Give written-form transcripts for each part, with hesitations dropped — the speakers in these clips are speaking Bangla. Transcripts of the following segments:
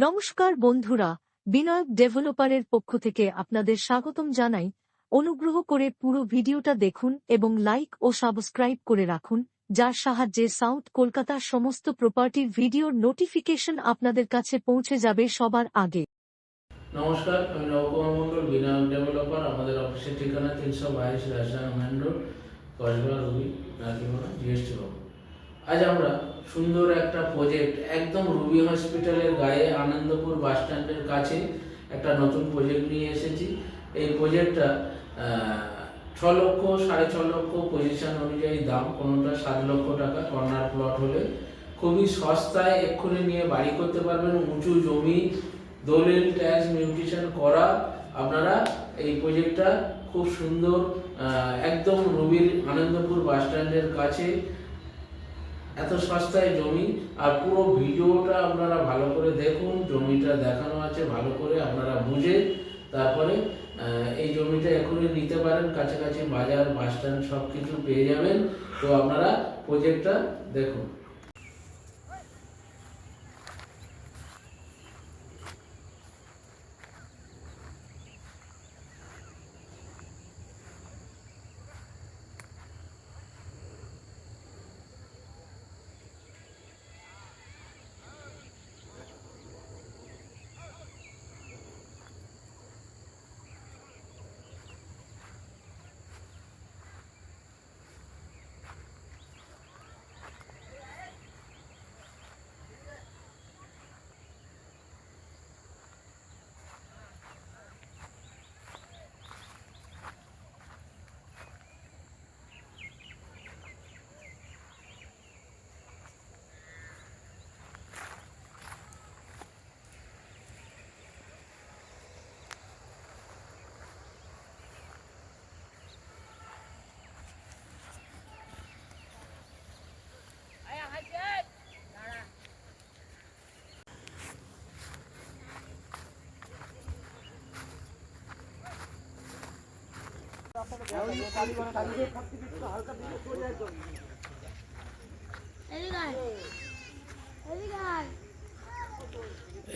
নমস্কার বন্ধুরা, বিনায়ক ডেভেলপারের পক্ষ থেকে আপনাদের স্বাগতম জানাই। অনুগ্রহ করে পুরো ভিডিওটা দেখুন এবং লাইক ও সাবস্ক্রাইব করে রাখুন, যার সাহায্যে সাউথ কলকাতার সমস্ত প্রপার্টির ভিডিওর নোটিফিকেশন আপনাদের কাছে পৌঁছে যাবে সবার আগে। নমস্কার, আমি নবকুমার মন্ডল, বিনায়ক ডেভেলপার। আমাদের অফিসের ঠিকানা 322 Rajshahi main road, Kasba, Ruby, রাকিমোড়া, জিএসটি রোড। আজ আমরা সুন্দর একটা প্রজেক্ট, একদম রুবি হসপিটালের গায়ে আনন্দপুর বাস স্ট্যান্ডের কাছে একটা নতুন প্রজেক্ট নিয়ে এসেছি। এই প্রজেক্টটা 6 লক্ষ, 6.5 লক্ষ পজিশন অনুযায়ী দাম, কোনোটা 7 লক্ষ টাকা। কর্নার প্লট হলে খুবই সস্তায় এক্ষুনি নিয়ে বাড়ি করতে পারবেন। উঁচু জমি, দলিল, ট্যাক্স, মিউটেশন করা। আপনারা এই প্রজেক্টটা খুব সুন্দর, একদম রুবির আনন্দপুর বাস স্ট্যান্ডের কাছে, এত সস্তায় জমি। আর পুরো ভিডিওটা আপনারা ভালো করে দেখুন, জমিটা দেখানো আছে ভালো করে, আপনারা বুঝে তারপরে এই জমিটা এখনই নিতে পারেন। কাছাকাছি বাজার, বাস স্ট্যান্ড সব কিছু পেয়ে যাবেন। তো আপনারা প্রজেক্টটা দেখুন।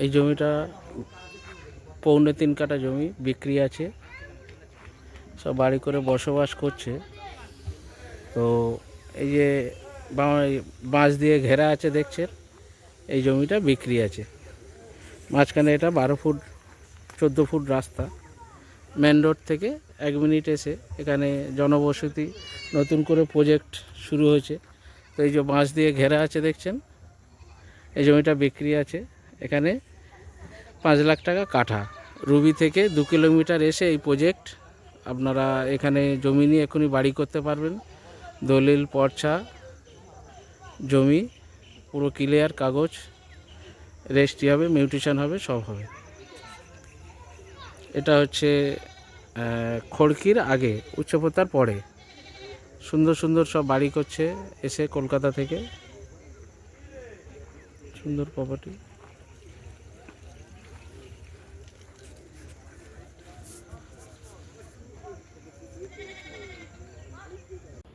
এই জমিটা 3.25 কাঠা জমি বিক্রি আছে, সব বাড়ি করে বসবাস করছে। তো এই যে বাঁশ দিয়ে ঘেরা আছে দেখছেন, এই জমিটা বিক্রি আছে। মাঝখানে এটা 12 ফুট 14 ফুট রাস্তা, মেন রোড থেকে 1 মিনিট এসে এখানে জনবসতি, নতুন করে প্রজেক্ট শুরু হয়েছে। তো এই যে বাঁশ দিয়ে ঘেরা আছে দেখছেন, এই জমিটা বিক্রি আছে। এখানে 5 লাখ টাকা কাঠা। রুবি থেকে 2 কিলোমিটার এসে এই প্রজেক্ট, আপনারা এখানে জমি নিয়ে এখনই বাড়ি করতে পারবেন। দলিল, পর্চা, জমি পুরো ক্লিয়ার, কাগজ রেজিস্ট্রি হবে, মিউটেশন হবে, সব হবে। এটা হচ্ছে খড়কির আগে, উচ্চপতার পরে। সুন্দর সুন্দর সব বাড়ি করছে এসে কলকাতা থেকে, সুন্দর প্রপার্টি।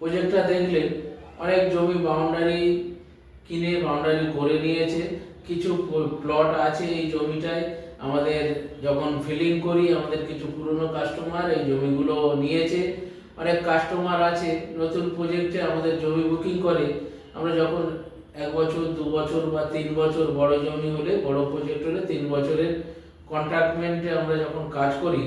প্রজেক্টটা দেখলেন, অনেক জমি বাউন্ডারি কিনে বাউন্ডারি করে নিয়েছে। কিছু প্লট আছে এই জমিটায়। আমাদের যখন ফিলিং করি, আমাদের কিছু পুরনো কাস্টমার এই জমিগুলো নিয়েছে। অনেক কাস্টমার আছে নতুন প্রজেক্টে আমাদের জমি বুকিং করে। আমরা যখন 1 বছর, 2 বছর বা 3 বছর, বড় জমি হলে, বড় প্রজেক্ট হলে 3 বছরের কন্ট্রাক্টমেন্টে আমরা যখন কাজ করি,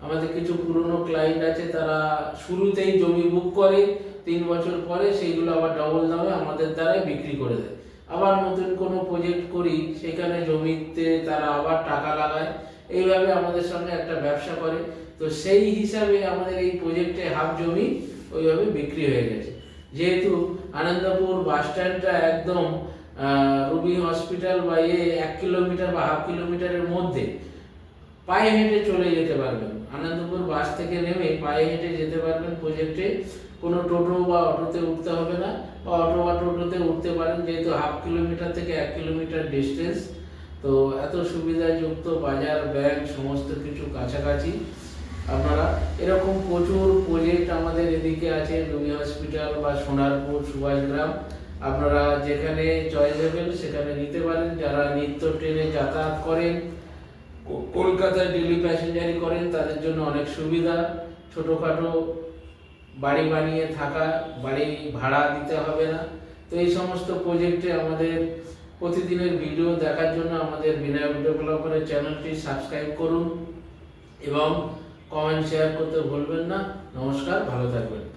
আমাদের কিছু পুরনো ক্লায়েন্ট আছে, তারা শুরুতেই জমি বুক করে, 3 বছর পরে সেইগুলো আবার ডবল দামে আমাদের দ্বারাই বিক্রি করে দেয়। আবার নতুন কোনো প্রজেক্ট করি, সেখানে জমিতে তারা আবার টাকা লাগায়, এইভাবে আমাদের সঙ্গে একটা ব্যবসা করে। তো সেই হিসাবে আমাদের এই প্রজেক্টে হাফ জমি ওইভাবে বিক্রি হয়ে গেছে। যেহেতু আনন্দপুর বাস স্ট্যান্ডটা একদম রুবি হসপিটাল বা 1 কিলোমিটার বা হাফ কিলোমিটারের মধ্যে, পায়ে হেঁটে চলে যেতে পারবেন। আনন্দপুর বাস থেকে নেমে পায়ে হেঁটে যেতে পারবেন প্রজেক্টে। কোনো টোটো বা অটোতে উঠতে হবে না, বা অটো বা টোটোতে উঠতে পারেন, যেহেতু হাফ কিলোমিটার থেকে 1 কিলোমিটার ডিস্টেন্স। তো এত সুবিধাযুক্ত, বাজার, ব্যাংক সমস্ত কিছু কাছাকাছি। আপনারা এরকম প্রচুর প্রজেক্ট আমাদের এদিকে আছে, রুবি হসপিটাল বা সোনারপুর, সুভাষগ্রাম। আপনারা যেখানে চয়েসেবল সেখানে নিতে পারেন। যারা নিত্য ট্রেনে যাতায়াত করেন, কলকাতায় ডেলি প্যাসেঞ্জারি করেন, তাদের জন্য অনেক সুবিধা। ছোটোখাটো বাড়ি বানিয়ে থাকা, বাড়ি ভাড়া দিতে হবে না। তো এই সমস্ত প্রজেক্টে আমাদের প্রতিদিনের ভিডিও দেখার জন্য আমাদের বিনায়ক ডেভেলপারের চ্যানেলটি সাবস্ক্রাইব করুন এবং কমেন্ট শেয়ার করতে ভুলবেন না। নমস্কার, ভালো থাকবেন।